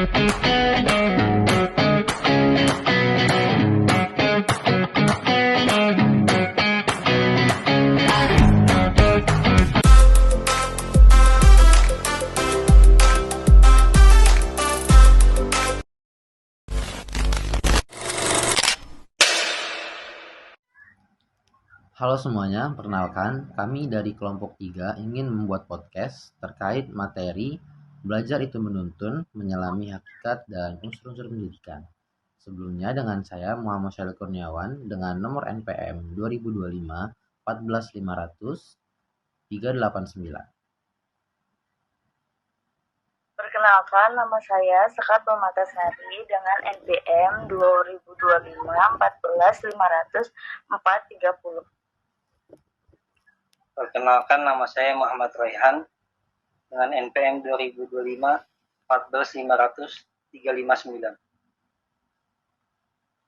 Halo semuanya, perkenalkan kami dari kelompok 3 ingin membuat podcast terkait materi belajar itu menuntun, menyelami hakikat dan unsur-unsur pendidikan. Sebelumnya dengan saya Muhammad Syaril Kurniawan dengan nomor NPM 2025 14500 389. Perkenalkan, nama saya Sekar Permatasari dengan NPM 2025 14500 430. Perkenalkan, nama saya Muhammad Raihan dengan NPM 2025 14500 359.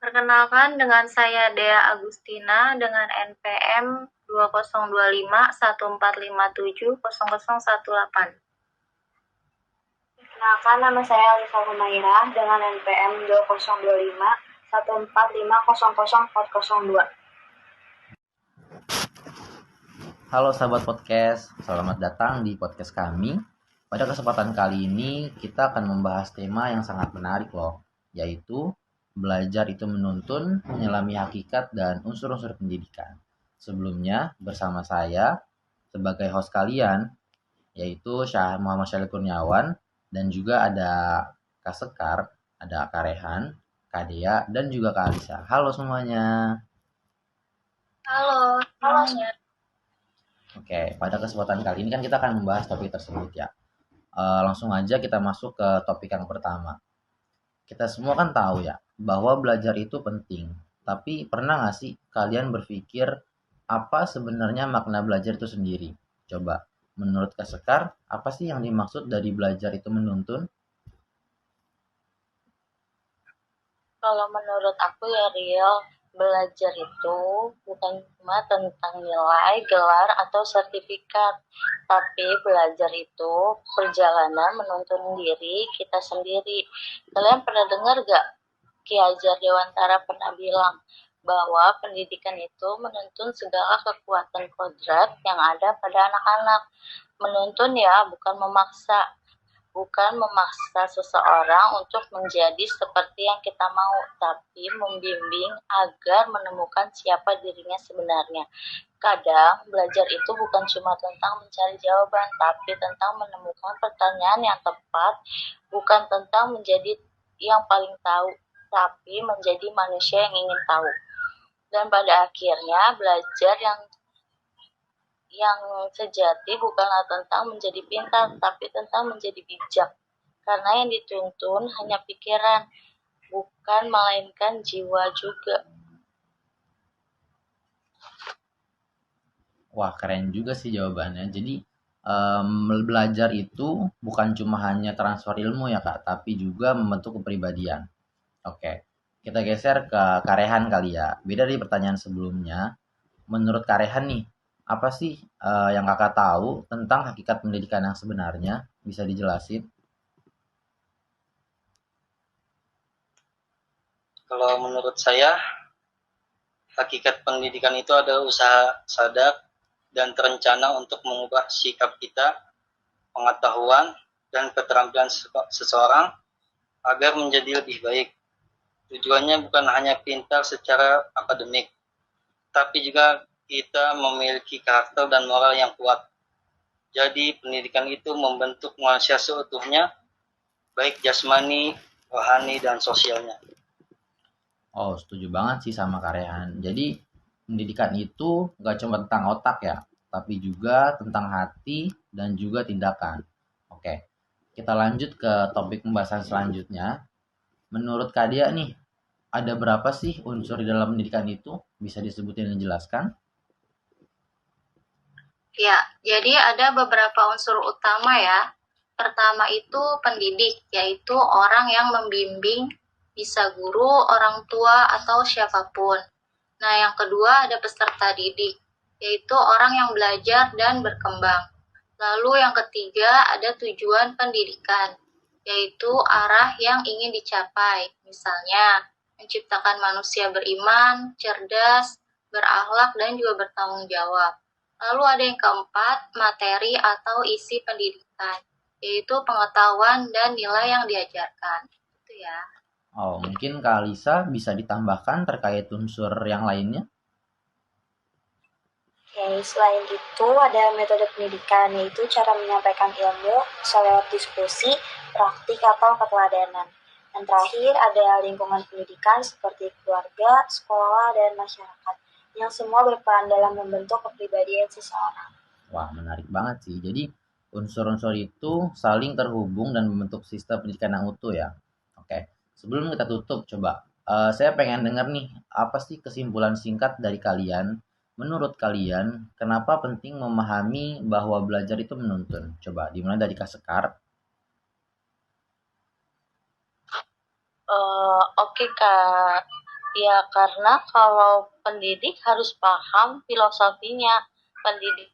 Perkenalkan, dengan saya Dea Agustina dengan NPM 2025 1457 0018. Perkenalkan, nama saya Alisa Humairah dengan NPM 2025 145 00 402. Halo sahabat podcast, selamat datang di podcast kami. Pada kesempatan kali ini kita akan membahas tema yang sangat menarik loh, yaitu belajar itu menuntun, menyelami hakikat dan unsur-unsur pendidikan. Sebelumnya bersama saya sebagai host kalian, yaitu Muhammad Syaril Kurniawan, dan juga ada Kak Sekar, ada Kak Rehan, Kak Dea, dan juga Kak Alisa. Halo semuanya. Halo semuanya. Oke, pada kesempatan kali ini kan kita akan membahas topik tersebut ya. Langsung aja kita masuk ke topik yang pertama. Kita semua kan tahu ya, bahwa belajar itu penting. Tapi pernah nggak sih kalian berpikir apa sebenarnya makna belajar itu sendiri? Coba, menurut Kak Sekar, apa sih yang dimaksud dari belajar itu menuntun? Kalau menurut aku ya Riel, belajar itu bukan cuma tentang nilai, gelar, atau sertifikat, tapi belajar itu perjalanan menuntun diri kita sendiri. Kalian pernah dengar gak Ki Hajar Dewantara pernah bilang bahwa pendidikan itu menuntun segala kekuatan kodrat yang ada pada anak-anak. Menuntun ya, bukan memaksa. Bukan memaksa seseorang untuk menjadi seperti yang kita mau, tapi membimbing agar menemukan siapa dirinya sebenarnya. Kadang, belajar itu bukan cuma tentang mencari jawaban, tapi tentang menemukan pertanyaan yang tepat, bukan tentang menjadi yang paling tahu, tapi menjadi manusia yang ingin tahu. Dan pada akhirnya, belajar yang sejati bukanlah tentang menjadi pintar, tapi tentang menjadi bijak. Karena yang dituntun hanya pikiran, bukan melainkan jiwa juga. Wah, keren juga sih jawabannya. Jadi, belajar itu bukan cuma hanya transfer ilmu ya Kak, tapi juga membentuk kepribadian. Oke, kita geser ke Karehan kali ya. Beda dari pertanyaan sebelumnya, menurut Karehan nih, apa sih yang kakak tahu tentang hakikat pendidikan yang sebenarnya? Bisa dijelasin? Kalau menurut saya, hakikat pendidikan itu adalah usaha sadar dan terencana untuk mengubah sikap kita, pengetahuan, dan keterampilan seseorang agar menjadi lebih baik. Tujuannya bukan hanya pintar secara akademik, tapi juga kita memiliki karakter dan moral yang kuat. Jadi pendidikan itu membentuk manusia seutuhnya, baik jasmani, rohani, dan sosialnya. Oh, setuju banget sih sama Karehan. Jadi pendidikan itu gak cuma tentang otak ya, tapi juga tentang hati dan juga tindakan. Oke, kita lanjut ke topik pembahasan selanjutnya. Menurut Kak Dia nih, ada berapa sih unsur di dalam pendidikan itu? Bisa disebutin dan dijelaskan? Ya, jadi ada beberapa unsur utama ya. Pertama itu pendidik, yaitu orang yang membimbing, bisa guru, orang tua, atau siapapun. Nah, yang kedua ada peserta didik, yaitu orang yang belajar dan berkembang. Lalu yang ketiga ada tujuan pendidikan, yaitu arah yang ingin dicapai. Misalnya, menciptakan manusia beriman, cerdas, berakhlak, dan juga bertanggung jawab. Lalu ada yang keempat, materi atau isi pendidikan, yaitu pengetahuan dan nilai yang diajarkan. Itu ya. Oh, mungkin Kak Alisa bisa ditambahkan terkait unsur yang lainnya? Oke, selain itu ada metode pendidikan, yaitu cara menyampaikan ilmu lewat diskusi, praktik, atau keteladanan. Dan terakhir ada lingkungan pendidikan seperti keluarga, sekolah, dan masyarakat, yang semua berperan dalam membentuk kepribadian seseorang. Wah, menarik banget sih. Jadi, unsur-unsur itu saling terhubung dan membentuk sistem pendidikan yang utuh ya. Oke, sebelum kita tutup, coba saya pengen dengar nih, apa sih kesimpulan singkat dari kalian? Menurut kalian, kenapa penting memahami bahwa belajar itu menuntun? Coba dimulai dari Kak Sekar. Oke Kak, ya karena kalau pendidik harus paham filosofinya, pendidik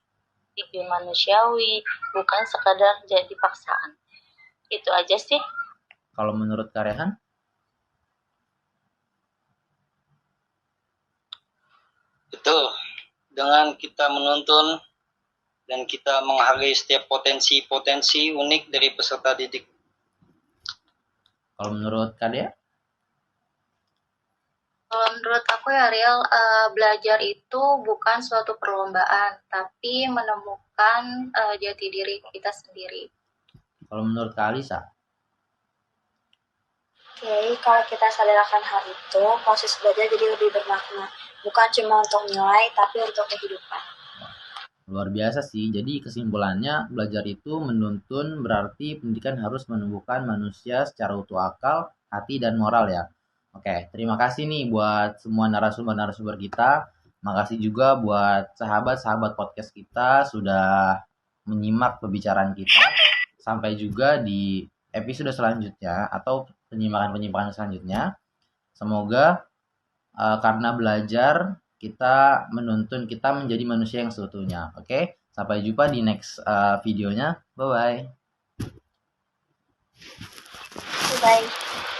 manusiawi, bukan sekadar jadi paksaan. Itu aja sih. Kalau menurut Kak Rehan? Betul. Dengan kita menuntun dan kita menghargai setiap potensi-potensi unik dari peserta didik. Kalau menurut Kak Dea? Kalau menurut aku ya Riel, belajar itu bukan suatu perlombaan, tapi menemukan jati diri kita sendiri. Kalau menurut Kak Alisa? Oke, kalau kita sadar akan hal itu, proses belajar jadi lebih bermakna. Bukan cuma untuk nilai, tapi untuk kehidupan. Luar biasa sih. Jadi kesimpulannya belajar itu menuntun berarti pendidikan harus menumbuhkan manusia secara utuh akal, hati, dan moral ya. Oke, terima kasih nih buat semua narasumber-narasumber kita. Makasih juga buat sahabat-sahabat podcast kita sudah menyimak pembicaraan kita. Sampai juga di episode selanjutnya atau penyimpangan-penyimpangan selanjutnya. Semoga karena belajar kita menuntun kita menjadi manusia yang seutuhnya. Oke, sampai jumpa di next videonya. Bye bye. Bye.